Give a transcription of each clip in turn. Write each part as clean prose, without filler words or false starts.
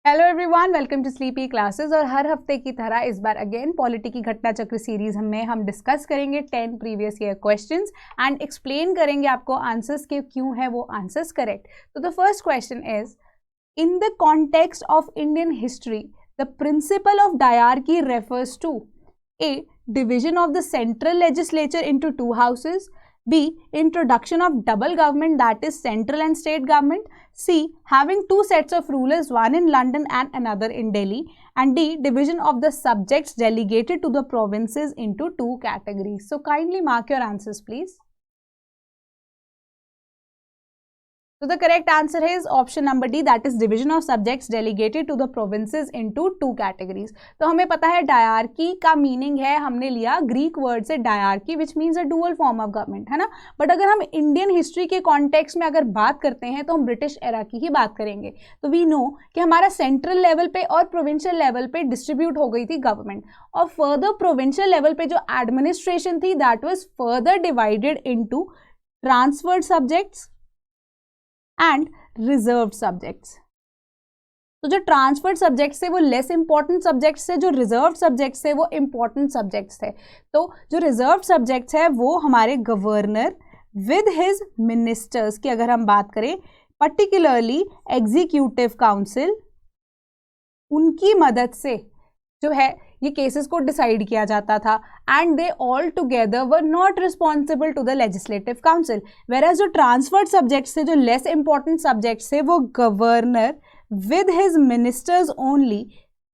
Hello everyone, welcome to Sleepy Classes. और हर हफ्ते की तरह इस बार अगेन पॉलिटी की घटना चक्र सीरीज में हम डिस्कस करेंगे 10 previous year questions and explain करेंगे आपको आंसर्स के क्यों है वो आंसर्स करेक्ट। तो the first question is, in the context of Indian history the principle of dyarchy refers to a division of the central legislature into two houses, B introduction of double government, that is central and state government, C having two sets of rulers, one in London and another in Delhi, and D division of the subjects delegated to the provinces into two categories. So kindly mark your answers please. So the correct answer is option number D, that is division of subjects delegated to the provinces into two categories. तो हमें पता है dyarchy का meaning है, हमने लिया Greek word से dyarchy which means a dual form of government, है ना। बट अगर हम इंडियन हिस्ट्री के कॉन्टेक्स्ट में अगर बात करते हैं तो हम ब्रिटिश एरा की ही बात करेंगे। तो वी नो कि हमारा सेंट्रल लेवल पे और प्रोविंशियल लेवल पे डिस्ट्रीब्यूट हो गई थी गवर्नमेंट, और फर्दर प्रोविंशियल लेवल पे जो एडमिनिस्ट्रेशन थी that was further divided into transferred subjects and reserved subjects. तो जो ट्रांसफर्ड सब्जेक्ट्स थे वो लेस इंपॉर्टेंट सब्जेक्ट्स थे, जो रिजर्व्ड सब्जेक्ट्स थे वो इंपॉर्टेंट सब्जेक्ट्स थे। तो जो रिजर्व्ड सब्जेक्ट्स है वो हमारे गवर्नर विद हिज मिनिस्टर्स की अगर हम बात करें, पर्टिकुलरली एग्जीक्यूटिव काउंसिल, उनकी मदद से जो है ये केसेस को डिसाइड किया जाता था, and they all together were not responsible to the legislative council. Whereas जो ट्रांसफर्ड सब्जेक्ट्स थे, जो लेस इंपॉर्टेंट सब्जेक्ट्स थे, वो governor with his ministers only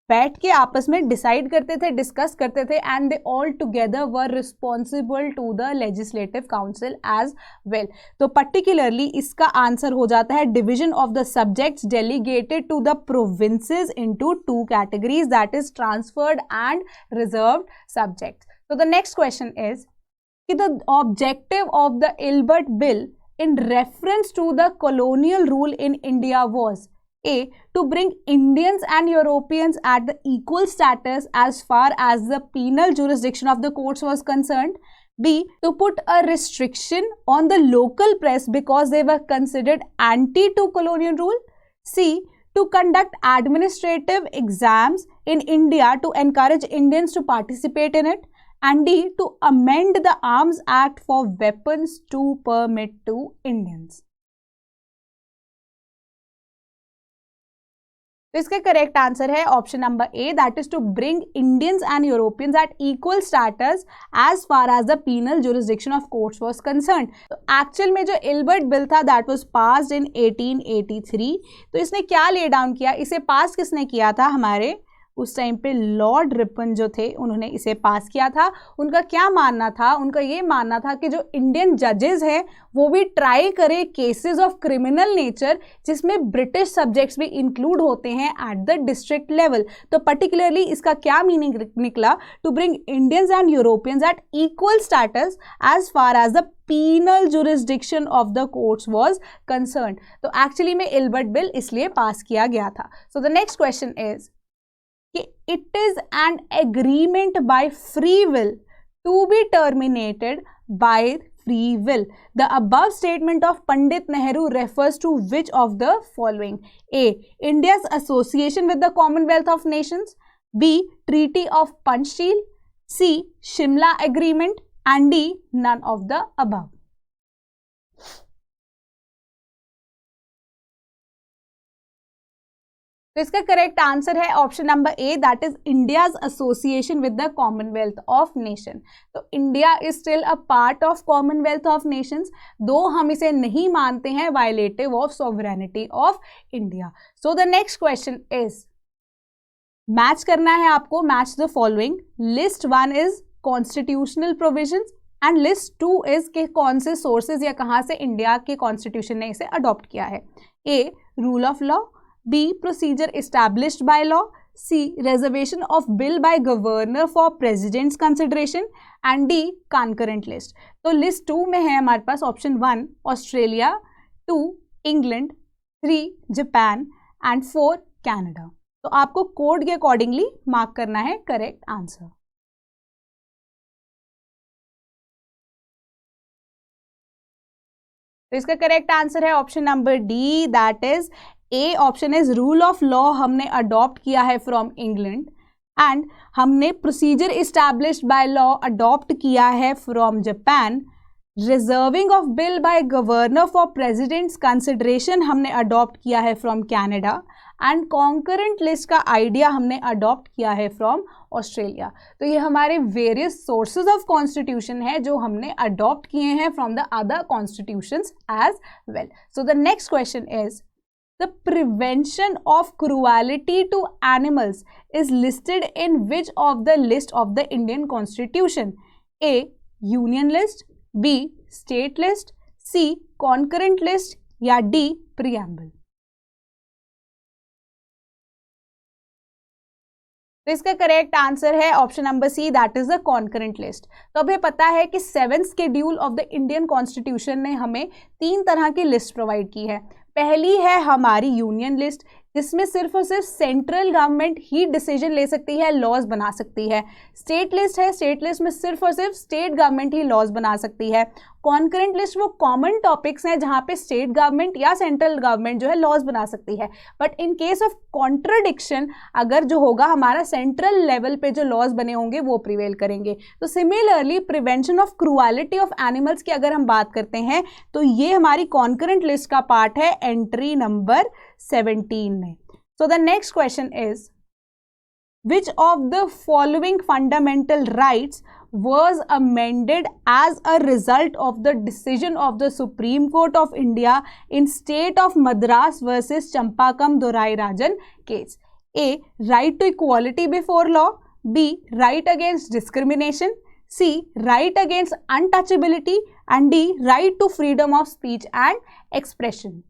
बैठ के आपस में डिसाइड करते थे, डिस्कस करते थे, and they all together were responsible to the legislative council as well. तो पर्टिकुलरली इसका आंसर हो जाता है division of the subjects delegated to the provinces into two categories, that is transferred and reserved subjects. तो the next question is कि the objective of the Ilbert bill in reference to the colonial rule in India was A. To bring Indians and Europeans at the equal status as far as the penal jurisdiction of the courts was concerned. B. To put a restriction on the local press because they were considered anti to colonial rule. C. To conduct administrative exams in India to encourage Indians to participate in it. And D. To amend the Arms Act for weapons to permit to Indians. तो इसका correct answer है option number A, that is to bring Indians and Europeans at equal status as far as the penal jurisdiction of courts was concerned. तो actual में जो Ilbert bill था that was passed in 1883। तो इसने क्या ले down किया, इसे पास किसने किया था, हमारे उस टाइम पे लॉर्ड रिपन जो थे उन्होंने इसे पास किया था। उनका क्या मानना था, उनका ये मानना था कि जो इंडियन जजेस हैं वो भी ट्राई करे केसेस ऑफ क्रिमिनल नेचर जिसमें ब्रिटिश सब्जेक्ट्स भी इंक्लूड होते हैं एट द डिस्ट्रिक्ट लेवल। तो पर्टिकुलरली इसका क्या मीनिंग निकला, to bring Indians and Europeans at equal status as far as the penal jurisdiction of the courts was concerned। तो actually में इल्बर्ट बिल इसलिए पास किया गया था। So the next question is कि it is an agreement by free will to be terminated by free will. The above statement of Pandit Nehru refers to which of the following? A. India's association with the Commonwealth of Nations. B. Treaty of Panchsheel. C. Shimla Agreement. And D. None of the above. तो इसका correct answer है option number A, that is India's association with the Commonwealth of Nation. तो India is still a part of Commonwealth of Nations, though हम इसे नहीं मानते हैं violative of sovereignty of India. So the next question is, match करना है आपको, match the following. List 1 is constitutional provisions and list 2 is के कौन से सोर्सेज या कहां से इंडिया के कॉन्स्टिट्यूशन ने इसे अडॉप्ट किया है। A. Rule of law. B. Procedure established by law. C. Reservation of bill by governor for president's consideration. And D. Concurrent list. तो लिस्ट 2 में है हमारे पास option 1 Australia, 2 England, 3 Japan and 4 Canada. तो आपको कोड के अकॉर्डिंगली मार्क करना है करेक्ट आंसर। तो इसका करेक्ट आंसर है option number D, that is a option is rule of law हमने अडॉप्ट किया है फ्रॉम इंग्लैंड, एंड हमने procedure established by law adopt किया है from Japan. Reserving of bill by governor for president's consideration हमने adopt किया है from Canada, and concurrent list का आइडिया हमने अडॉप्ट किया है फ्रॉम ऑस्ट्रेलिया। तो ये हमारे वेरियस सोर्सेज ऑफ कॉन्स्टिट्यूशन है जो हमने अडॉप्ट किए हैं from the other constitutions as well. So the next question is the prevention of cruelty to animals is listed in which of the list of the Indian Constitution? A. Union list, B. State list, C. Concurrent list या D. Preamble। तो इसका correct answer है option number C, that is the concurrent list. तो अभी पता है कि 7th schedule of the Indian constitution ने हमें 3 तरह की लिस्ट प्रोवाइड की है। पहली है हमारी यूनियन लिस्ट, जिसमें सिर्फ और सिर्फ सेंट्रल गवर्नमेंट ही डिसीजन ले सकती है, लॉज बना सकती है। स्टेट लिस्ट है, स्टेट लिस्ट में सिर्फ और सिर्फ स्टेट गवर्नमेंट ही लॉज बना सकती है। कॉन्करेंट लिस्ट वो कॉमन टॉपिक्स हैं जहाँ पे स्टेट गवर्नमेंट या सेंट्रल गवर्नमेंट जो है लॉज बना सकती है, but in case of contradiction अगर जो होगा हमारा सेंट्रल लेवल पे जो लॉज बने होंगे वो प्रिवेल करेंगे। तो similarly prevention of cruelty of animals की अगर हम बात करते हैं तो ये हमारी कॉन्करेंट लिस्ट का पार्ट है एंट्री नंबर 17 में। So the next question is, which of the following fundamental rights was amended as a result of the decision of the Supreme Court of India in State of Madras versus Champakam Dorai Rajan case? A. Right to equality before law, B. Right against discrimination, C. Right against untouchability, and D. Right to freedom of speech and expression।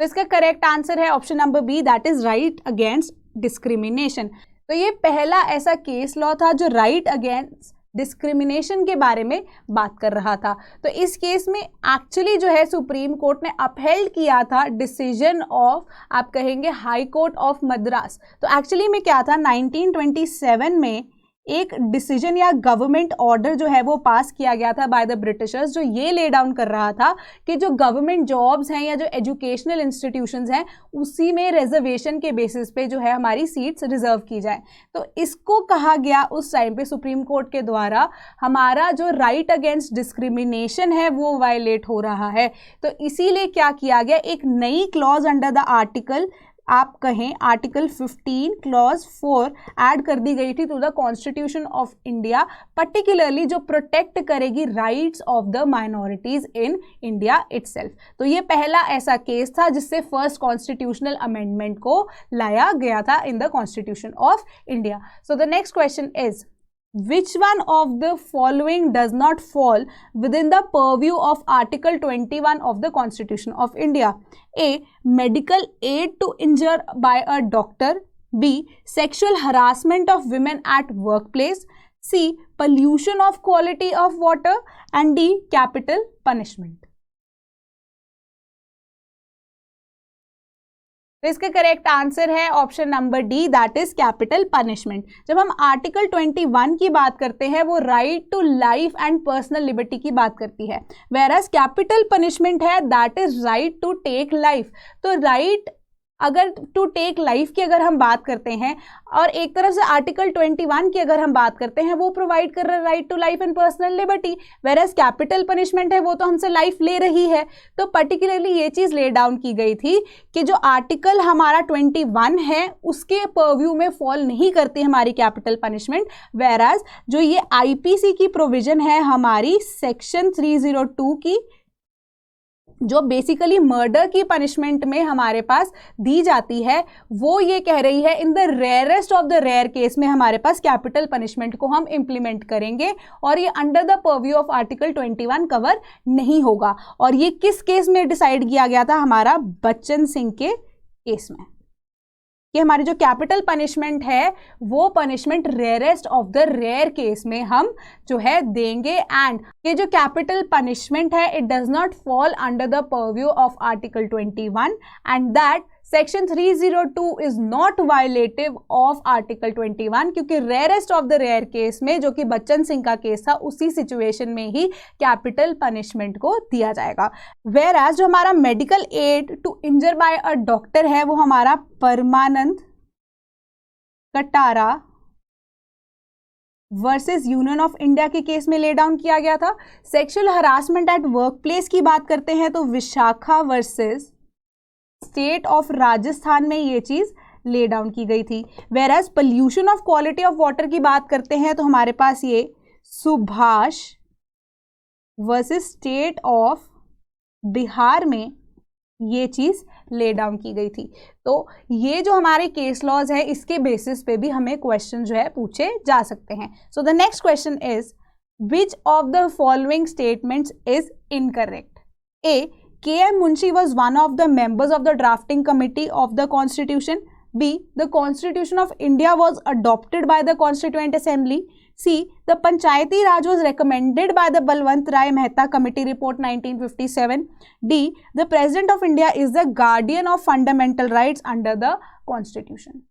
तो इसका correct answer है option number B, that is right against discrimination. तो ये पहला ऐसा case law था जो right against discrimination के बारे में बात कर रहा था। तो इस केस में एक्चुअली जो है सुप्रीम कोर्ट ने अपहेल्ड किया था डिसीजन ऑफ, आप कहेंगे, हाई कोर्ट ऑफ मद्रास। तो एक्चुअली में क्या था, 1927 में एक डिसीजन या गवर्नमेंट ऑर्डर जो है वो पास किया गया था बाय द ब्रिटिशर्स, जो ये ले डाउन कर रहा था कि जो गवर्नमेंट जॉब्स हैं या जो एजुकेशनल इंस्टीट्यूशंस हैं उसी में रिजर्वेशन के बेसिस पे जो है हमारी सीट्स रिजर्व की जाए। तो इसको कहा गया उस टाइम पे सुप्रीम कोर्ट के द्वारा हमारा जो राइट अगेंस्ट डिस्क्रिमिनेशन है वो वायलेट हो रहा है। तो इसीलिए क्या किया गया, एक नई क्लॉज अंडर द आर्टिकल, आप कहें आर्टिकल 15 क्लॉज 4 ऐड कर दी गई थी to the constitution of India, particularly जो प्रोटेक्ट करेगी rights of the minorities in India itself. तो ये पहला ऐसा केस था जिससे फर्स्ट कॉन्स्टिट्यूशनल अमेंडमेंट को लाया गया था in the constitution of India. So the next question is, which one of the following does not fall within the purview of Article 21 of the Constitution of India? A. Medical aid to injure by a doctor. B. Sexual harassment of women at workplace. C. Pollution of quality of water. And D. Capital punishment. तो इसका correct answer है option number D, that is capital punishment. जब हम article 21 की बात करते हैं वो right to life and personal liberty की बात करती है, वेयरएज कैपिटल पनिशमेंट है that is right to take life. तो राइट अगर टू टेक लाइफ की अगर हम बात करते हैं और एक तरफ से आर्टिकल 21 की अगर हम बात करते हैं वो प्रोवाइड कर रहा है right to life and personal liberty, whereas capital punishment है वो तो हमसे लाइफ ले रही है। तो पर्टिकुलरली ये चीज़ ले डाउन की गई थी कि जो आर्टिकल हमारा 21 है उसके परव्यू में फॉल नहीं करती हमारी कैपिटल पनिशमेंट, वेयरएज जो ये आईपीसी की प्रोविजन है हमारी सेक्शन 302 की, जो बेसिकली मर्डर की पनिशमेंट में हमारे पास दी जाती है, वो ये कह रही है in the rarest of the rare case में हमारे पास कैपिटल पनिशमेंट को हम इंप्लीमेंट करेंगे और ये under the purview of article 21 cover नहीं होगा। और ये किस केस में डिसाइड किया गया था, हमारा बच्चन सिंह के केस में, कि हमारी जो कैपिटल पनिशमेंट है वो punishment rarest of the rare case में हम जो है देंगे, एंड ये जो कैपिटल पनिशमेंट है it does not fall under the purview of article 21 and that section 302 is not violative of article 21, क्योंकि rarest of the rare case में, जो कि बच्चन सिंह का केस था, उसी सिचुएशन में ही कैपिटल पनिशमेंट को दिया जाएगा। वेयर एज जो हमारा medical aid to injured by a doctor है, वो हमारा Parmanand Katara versus Union of India के केस में ले डाउन किया गया था। Sexual harassment at work place की बात करते हैं तो Vishakha versus State of Rajasthan में ये चीज ले डाउन की गई थी। Whereas pollution of quality of water की बात करते हैं तो हमारे पास ये Subhash versus State of Bihar में ये चीज ले डाउन की गई थी। तो ये जो हमारे केस लॉज है, इसके बेसिस पे भी हमें क्वेश्चन जो है पूछे जा सकते हैं। सो the next question is which of the following statements is incorrect? A, K.M. Munshi was one of the members of the drafting committee of the Constitution. B, the Constitution of India was adopted by the Constituent Assembly. C, the Panchayati Raj was recommended by the Balwant Rai Mehta Committee Report 1957. D, the President of India is the guardian of fundamental rights under the Constitution.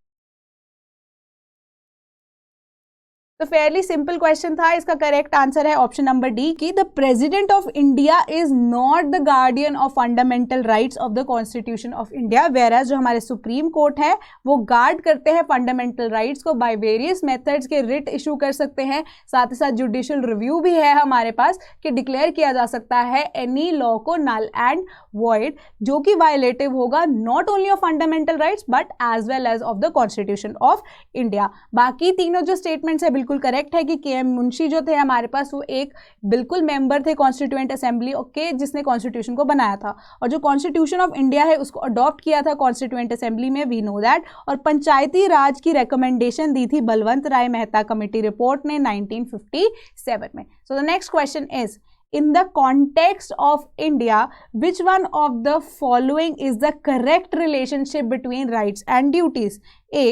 तो fairly simple question था। इसका correct answer है option number D कि the president of India is not the guardian of fundamental rights of the constitution of India. Whereas जो हमारे supreme court है वो guard करते हैं फंडामेंटल राइट्स को बाय वेरियस मेथड्स के रिट इशू कर सकते हैं। साथ ही साथ जुडिशियल रिव्यू भी है हमारे पास कि डिक्लेयर किया जा सकता है एनी लॉ को नल एंड वॉइड, जो कि वायलेटिव होगा not only of fundamental rights but as well as of the constitution of India. बाकी तीनों जो स्टेटमेंट्स है बिल्कुल करेक्ट है कि के.एम. मुंशी जो थे हमारे पास वो एक बिल्कुल मेंबर थे कॉन्स्टिट्यूएंट असेंबली के, जिसने कॉन्स्टिट्यूशन को बनाया था, और जो कॉन्स्टिट्यूशन ऑफ इंडिया है उसको अडॉप्ट किया था कॉन्स्टिट्यूएंट असेंबली में, वी नो दैट। और पंचायती राज की रिकमेंडेशन दी थी बलवंत राय मेहता कमेटी रिपोर्ट ने 1957 में। सो the next question is in the context of India, which one of the following is the correct relationship between rights and duties? A,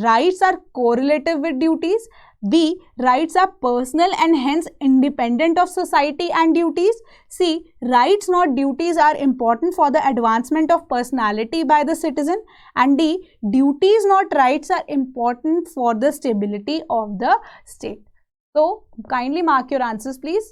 rights are correlative with duties. B, rights are personal and hence independent of society and duties. C, rights not duties are important for the advancement of personality by the citizen. And D, duties not rights are important for the stability of the state. So kindly mark your answers please.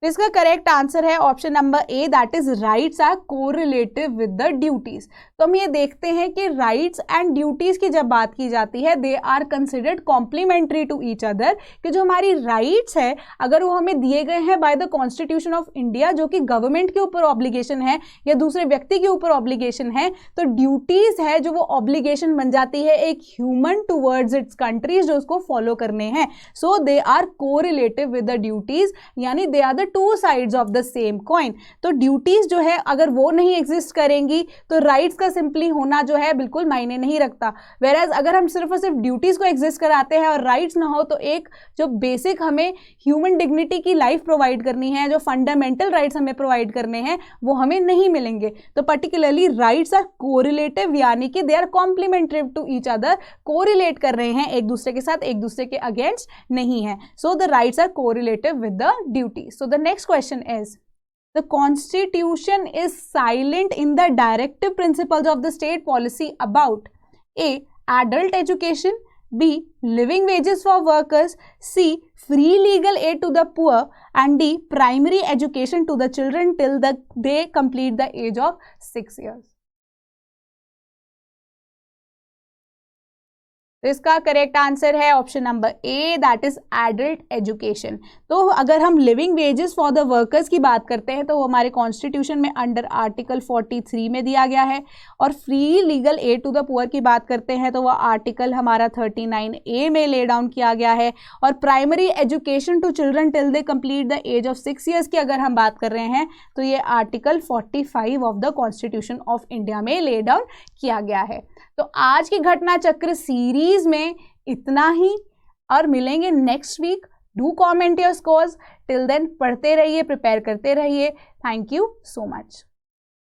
तो इसका correct answer है option number A, that is rights are correlative with the duties. तो हम ये देखते हैं कि rights and duties की जब बात की जाती है they are considered complementary to each other, कि जो हमारी राइट्स है अगर वो हमें दिए गए हैं by the constitution of India, जो कि गवर्नमेंट के ऊपर ऑब्लिगेशन है या दूसरे व्यक्ति के ऊपर ऑब्लिगेशन है, तो ड्यूटीज है जो वो ऑब्लिगेशन बन जाती है एक ह्यूमन टूवर्ड्स इट्स कंट्रीज जो उसको फॉलो करने हैं। So they are correlative with the duties, यानी they are the two sides of the same coin. तो ड्यूटीज जो है अगर वो नहीं एग्जिस्ट करेंगी तो राइट्स का सिंपली होना जो है बिल्कुल मायने नहीं रखता। वेयर एज अगर हम सिर्फ और सिर्फ ड्यूटीज को एग्जिस्ट कराते हैं और राइट्स ना हो तो एक जो बेसिक हमें ह्यूमन डिग्निटी की लाइफ प्रोवाइड करनी है, जो फंडामेंटल राइट्स हमें प्रोवाइड करने हैं, वो हमें नहीं मिलेंगे। तो पर्टिकुलरली राइट्स आर कोरिलेटिव, यानी कि they are complementary to each other, correlate कर रहे हैं एक दूसरे के साथ, एक दूसरे के अगेंस्ट नहीं है। So the rights are correlative with the duty. So the next question is the constitution is silent in the directive principles of the state policy about A, adult education, B, living wages for workers, C, free legal aid to the poor, and D, primary education to the children till they complete the age of 6 years. तो इसका correct answer है option number A, that is adult education. तो अगर हम living wages for the workers की बात करते हैं तो वो हमारे कॉन्स्टिट्यूशन में अंडर आर्टिकल 43 में दिया गया है, और free legal aid to the poor की बात करते हैं तो वह आर्टिकल हमारा 39A में ले डाउन किया गया है, और primary education to children till they complete the age of 6 years की अगर हम बात कर रहे हैं तो ये article 45 of the constitution of India में ले डाउन किया गया है। तो आज की घटना चक्र सीरीज में इतना ही, और मिलेंगे next week. Do comment your scores, till then पढ़ते रहिए, प्रिपेयर करते रहिए। Thank you so much.